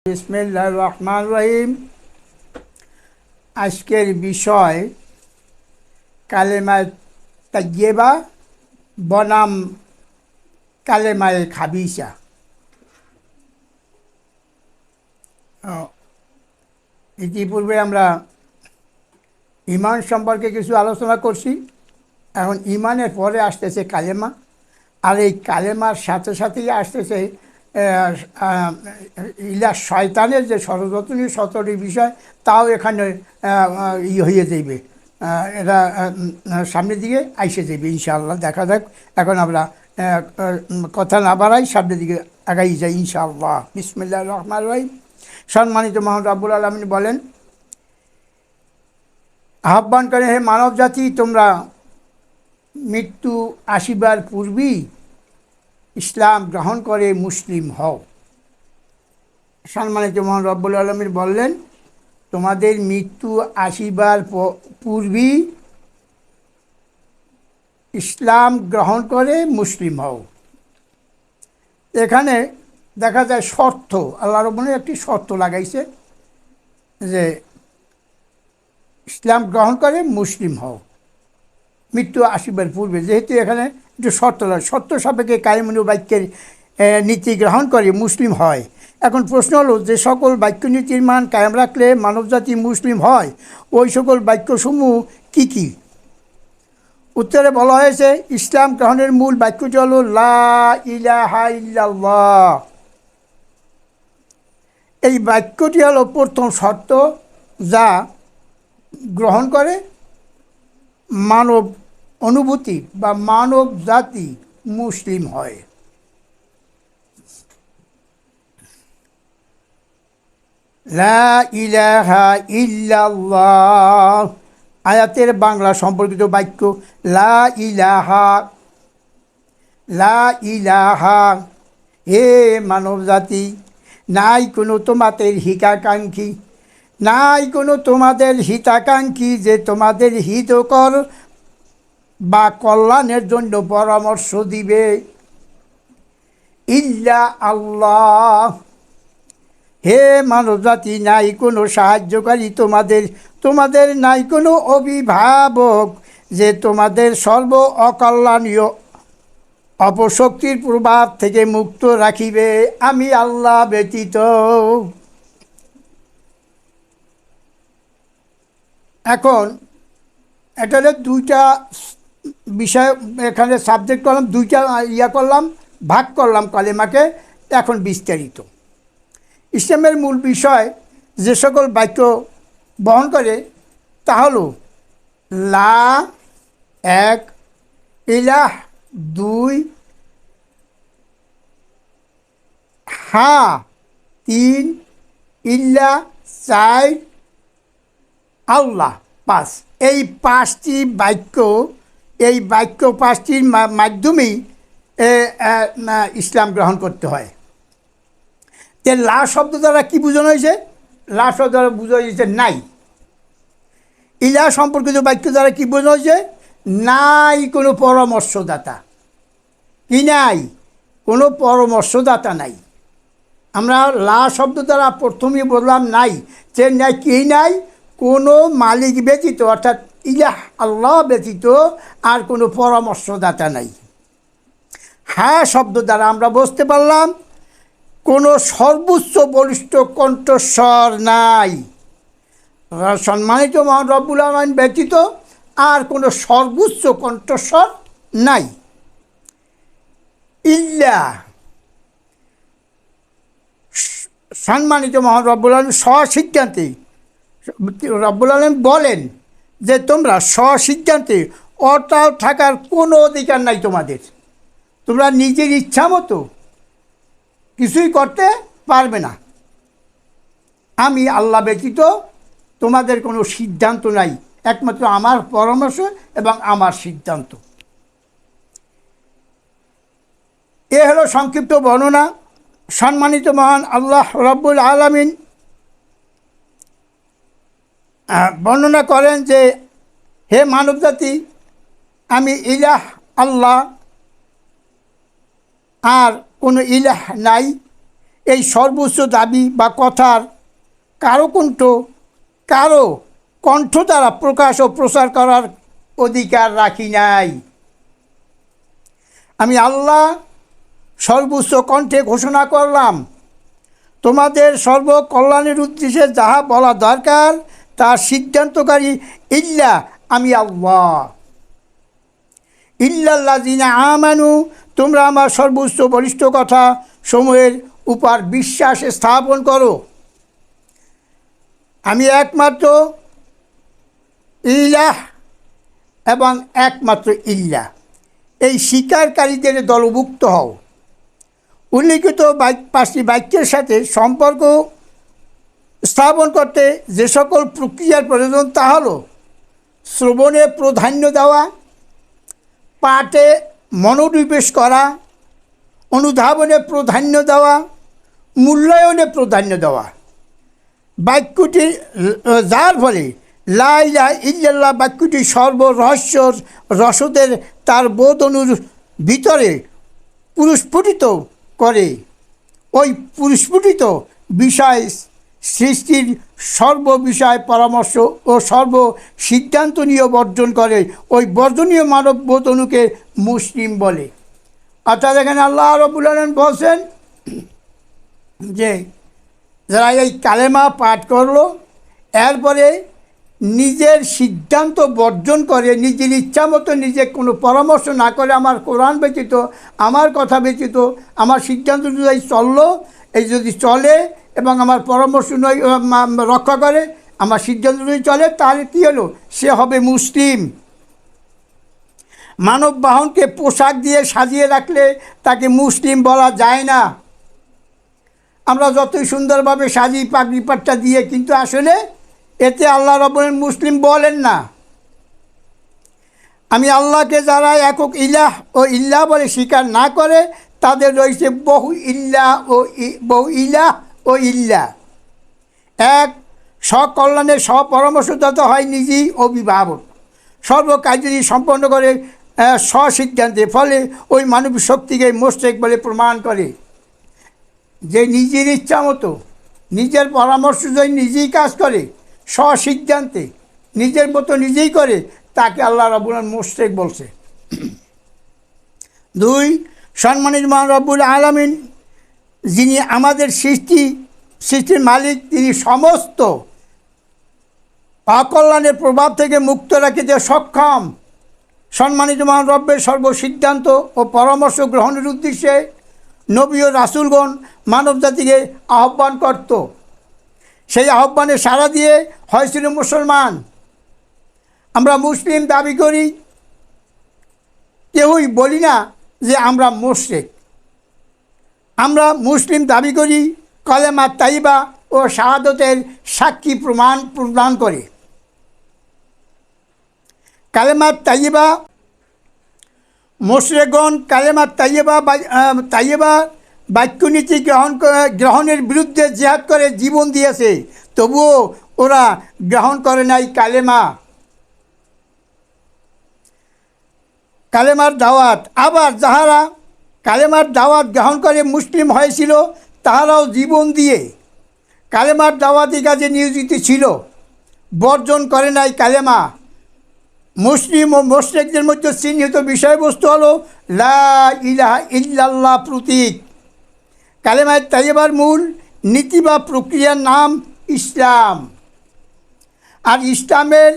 বিসমিল্লাহির রহমানির রহিম। আজকের বিষয় কালেমায়ে তাইয়্যিবা বনাম কালেমায়ে খাবিসা। ইতিপূর্বে আমরা ঈমান সম্পর্কে কিছু আলোচনা করছি। এখন ঈমানের পরে আসতেছে কালেমা, আর এই কালেমার সাথে সাথেই আসতেছে শয়তানের যে ষড়যন্ত্রী সতরি বিষয়, তাও এখানে হয়ে যাইবে। এটা সামনের দিকে আইসে যাবে ইনশাআল্লাহ। দেখা যাক। এখন আমরা কথা না বাড়াই, সামনের দিকে আগাই যাই ইনশাআল্লাহ। বিসমিল্লাহির রহমানির রহিম। সম্মানিত মহান রব্বুল আলামিন বলেন, আহ্বান করে, হে মানব জাতি, তোমরা মৃত্যু আসিবার পূর্বেই ইসলাম গ্রহণ করে মুসলিম হও। সম্মানিত মহান রব্বুল আলামিন বললেন, তোমাদের মৃত্যু আসিবার পূর্বেই ইসলাম গ্রহণ করে মুসলিম হও। এখানে দেখা যায় শর্ত, আল্লাহ রাব্বুল একটি শর্ত লাগাইছে যে ইসলাম গ্রহণ করে মুসলিম হও মৃত্যু আসিবার পূর্বে। যেহেতু এখানে একটু শর্ত লাগে, শর্ত সাপেক্ষে কায়েমুল বাক্যের নীতি গ্রহণ করে মুসলিম হয়। এখন প্রশ্ন হলো, যে সকল বাক্য নীতির মান কায়েম রাখলে মানবজাতি মুসলিম হয়, ওই সকল বাক্যসমূহ কি কি? উত্তরে বলা হয়েছে, ইসলাম গ্রহণের মূল বাক্যটি হলো লা ইলাহা ইল্লাল্লাহ। এই বাক্যটি হলো প্রথম শর্ত, যা গ্রহণ করে মানব অনুভূতি বা মানব জাতি মুসলিম হয়। লা ইলাহা ইল্লাল্লাহ আয়াতের বাংলা সম্পর্কিত বাক্য লা ইলাহা। লা ইলাহা, হে মানব জাতি, নাই কোনো তোমাদের হিতাকাঙ্ক্ষী, নাই কোনো তোমাদের হিতাকাঙ্ক্ষী যে তোমাদের হিতকর বা কল্যাণের জন্য পরামর্শ দিবে, ইল্লা আল্লাহ। হে মানবজাতি, নাই কোনো সাহায্যকারী তোমাদের নাই কোনো অভিভাবক যে তোমাদের সর্ব অকল্যাণীয় অপশক্তির প্রভাব থেকে মুক্ত রাখিবে, আমি আল্লাহ ব্যতীত। এখন এটা দুইটা বিষয় এখানে সাবজেক্ট করলাম, দুইটা করলাম, ভাগ করলাম কালেমাকে। এখন বিস্তারিত ইসলামের মূল বিষয় যে সকল বাক্য বহন করে তা হলো লা এক, ইলাহ দুই, হা তিন, ইল্লা চার, আল্লাহ পাঁচ। এই পাঁচটি বাক্য, এই বাক্য পাঁচটির মাধ্যমেই ইসলাম গ্রহণ করতে হয়। লা শব্দ দ্বারা কী বোঝানো হয়েছে? লা শব্দ দ্বারা বোঝানো হয়েছে নাই। ইলা সম্পর্কিত বাক্য দ্বারা কী বোঝানো হয়েছে? নাই কোনো পরামর্শদাতা। কি নাই? কোনো পরামর্শদাতা নাই। আমরা লা শব্দ দ্বারা প্রথমেই বললাম নাই, যে নাই কি নাই? কোনো মালিক ব্যতীত, অর্থাৎ ইলাহ আল্লাহ ব্যতীত আর কোনো পরামর্শদাতা নাই। হ্যাঁ শব্দ দ্বারা আমরা বুঝতে পারলাম কোনো সর্বোচ্চ বলিষ্ঠ কণ্ঠস্বর নাই। সম্মানিত মহান রব্বুল আলামিন ব্যতীত আর কোনো সর্বোচ্চ কণ্ঠস্বর নাই। ইল্লা, সম্মানিত মহান রব্বুল আলামিন স্বসিদ্ধান্তে, রব্বুল আলামিন বলেন যে তোমরা স্বসিদ্ধান্তে অটল থাকার কোনো অধিকার নাই তোমাদের। তোমরা নিজের ইচ্ছা মতো কিছুই করতে পারবে না। আমি আল্লাহ ব্যতীত তোমাদের কোনো সিদ্ধান্ত নাই, একমাত্র আমার পরামর্শ এবং আমার সিদ্ধান্ত। এ হলো সংক্ষিপ্ত বর্ণনা। সম্মানিত মহান আল্লাহ রব্বুল আলামিন বর্ণনা করেন যে, হে মানবজাতি, আমি ইলাহ আল্লাহ, আর কোনো ইলাহ নাই। এই সর্বোচ্চ দাবি বা কথার কারো কণ্ঠ দ্বারা প্রকাশ ও প্রচার করার অধিকার রাখি নাই। আমি আল্লাহ সর্বোচ্চ কণ্ঠে ঘোষণা করলাম, তোমাদের সর্বকল্যাণের উদ্দেশ্যে যাহা বলা দরকার তার সিদ্ধান্তকারী ইল্লা আমি আল্লাহ। ইল্লাল্লাযিনা আমানু, তোমরা আমার সর্বোচ্চ বলিষ্ঠ কথা সমূহের উপর বিশ্বাস স্থাপন করো। আমি একমাত্র ইলাহ এবং একমাত্র ইল্লাহ, এই স্বীকারকারীদের দলভুক্ত হও। উল্লিখিত 5টি বাক্যের সাথে সম্পর্ক স্থাপন করতে যে সকল প্রক্রিয়ার প্রয়োজন তা হলো শ্রবণে প্রাধান্য দেওয়া, পাঠে মনোনিবেশ করা, অনুধাবনে প্রাধান্য দেওয়া, মূল্যায়নে প্রাধান্য দেওয়া। বাক্যটি যার ফলে লা ইলাহা ইল্লাল্লাহ বাক্যটি সর্বরহস্য রসদের তার বোধ অনুর ভিতরে পুরস্ফুটিত করে। ওই পুরস্ফুটিত বিষয় সৃষ্টির সর্ববিষয় পরামর্শ ও সর্ব সিদ্ধান্ত নিয়ে বর্জন করে। ওই বর্জনীয় মানব বোধ অনুকে মুসলিম বলে। অর্থাৎ এখানে আল্লাহ রাব্বুল আলামিন বলছেন যে যারা এই কালেমা পাঠ করলো, এরপরে নিজের সিদ্ধান্ত বর্জন করে, নিজের ইচ্ছা মতো নিজে কোনো পরামর্শ না করে, আমার কোরআন ব্যতীত, আমার কথা ব্যতীত, আমার সিদ্ধান্ত অনুযায়ী চললো, এই যদি চলে এবং আমার পরামর্শ রক্ষা করে, আমার সিদ্ধান্ত অনুযায়ী চলে, তাহলে কী হলো? সে হবে মুসলিম। মানব বাহনকে পোশাক দিয়ে সাজিয়ে রাখলে তাকে মুসলিম বলা যায় না। আমরা যতই সুন্দরভাবে সাজি পাগড়ি পাট্টা দিয়ে, কিন্তু আসলে এতে আল্লাহ রাব্বুল আলামিন মুসলিম বলেন না। আমি আল্লাহকে যারা একক ইলাহ ও ইল্লাহ বলে স্বীকার না করে, তাদের রয়েছে বহু ইলাহ ও ইল্লাহ। এক, সকল্যাণের স্বপরামর্শদাতা হয় নিজেই অভিভাবক, সর্বকার্যই সম্পন্ন করে স্বসিদ্ধান্তে, ফলে ওই মানব শক্তিকে মোশরেক বলে প্রমাণ করে। যে নিজের ইচ্ছা মতো নিজের পরামর্শ যদি নিজেই কাজ করে, স্বসিদ্ধান্তে নিজের মতো নিজেই করে, তাকে আল্লাহ রাব্বুল আলামিন মুশরিক বলছে। 2, সম্মানিত মহান রব্বুল আলামিন যিনি আমাদের সৃষ্টির মালিক, তিনি সমস্ত অকল্যাণের প্রভাব থেকে মুক্ত রাখিতে সক্ষম। সম্মানিত মহান রব্বের সর্বসিদ্ধান্ত ও পরামর্শ গ্রহণের উদ্দেশ্যে নবী ও রাসূলগণ মানব জাতিকে আহ্বান করত। সেই আহ্বানে সাড়া দিয়ে হয়েছিল মুসলমান। আমরা মুসলিম দাবি করি, কেউই বলি না যে আমরা মুশরিক। আমরা মুসলিম দাবি করি কালেমা তাইবা ও শাহাদতের সাক্ষী প্রদান করে। কালেমা তাইবা, মুশরিকগণ কালেমা তাইবা বাক্যনীতি গ্রহণের বিরুদ্ধে জিহাদ করে জীবন দিয়েছে, তবুও ওরা গ্রহণ করে নাই কালেমার দাওয়াত। আবার যাহারা কালেমার দাওয়াত গ্রহণ করে মুসলিম হয়েছিল, তাহারাও জীবন দিয়ে কালেমার দাওয়াতি কাজে নিয়োজিত ছিল, বর্জন করে নাই কালেমা। মুসলিম ও মুশরিকদের মধ্যে চিহ্নিত বিষয়বস্তু হলো লা ইলাহা ইল্লাল্লাহ প্রতীক। কালেমা তাইয়্যিবার মূল নীতি বা প্রক্রিয়ার নাম ইসলাম, আর ইসলামের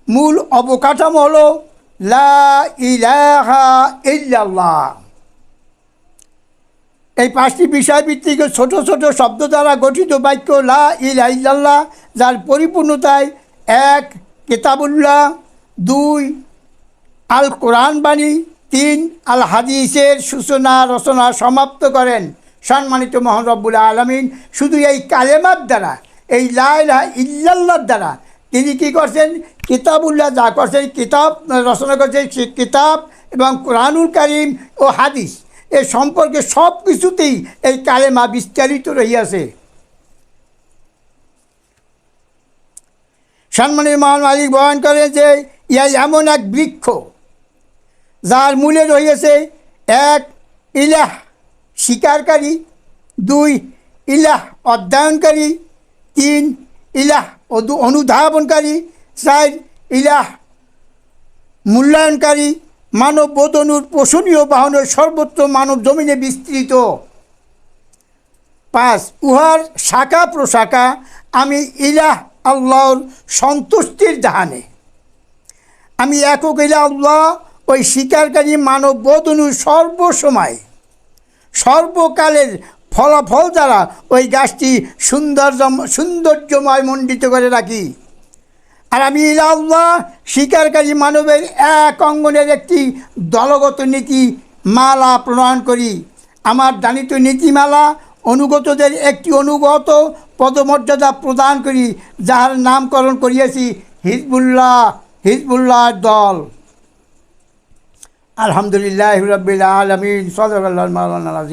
মূল অবকাঠামো হলো লা ইলাহা ইল্লাল্লাহ। এই 5টি বিষয়ভিত্তিক ছোট ছোট শব্দ দ্বারা গঠিত বাক্য লা ইলাহা ইল্লাল্লাহ, যার পরিপূর্ণতায় 1 কিতাবুল্লাহ, 2 আল কোরআন বাণী, 3 আল হাদিসের সূচনা রচনা সমাপ্ত করেন সম্মানিত মহান রব্বুল আলামিন। শুধু এই কালেমার দ্বারা, এই লা ইলাহা ইল্লাল্লাহর দ্বারা তিনি কী করছেন? কিতাবুল্লাহ যা করছেন, কিতাব রচনা করছেন, সে কিতাব এবং কোরআনুল কারীম ও হাদিস এ সম্পর্কে সব কিছুতেই এই কালেমা বিস্তারিত রহিয়াছে। সম্মানিত মহান মালিক বয়ান করে যে ইহা এমন এক বৃক্ষ যার মূলে রহিয়াছে 1 ইলাহ স্বীকারকারী, 2 ইলাহ অধ্যয়নকারী, 3 ইলাহ অনুধাবনকারী, 4 ইলাহ মূল্যায়নকারী, মানব বোধ অনুর পোষণীয় বাহনের সর্বত্র মানব জমিনে বিস্তৃত। 5 উহার শাখা প্রশাখা আমি ইলাহ আল্লাহর সন্তুষ্টির জাহানে। আমি একক ইলাহ আল্লাহ ওই স্বীকারকারী মানব বোধ অনুর সর্বসময় সর্বকালের ফলাফল দ্বারা ওই গাছটি সৌন্দর্যময় মণ্ডিত করে রাখি। আর আমি ইলাহ আল্লাহ স্বীকারকারী মানবের এক অঙ্গনের একটি দলগত নীতি মালা প্রণয়ন করি। আমার দানিত নীতিমালা অনুগতদের একটি অনুগত পদমর্যাদা প্রদান করি, যাহার নামকরণ করিয়াছি হিজবুল্লাহ দল। আলহামদুলিল্লাহ রাব্বিল আলামিন। সাদাকাল্লাহুল মাওলানা আল-আযীম।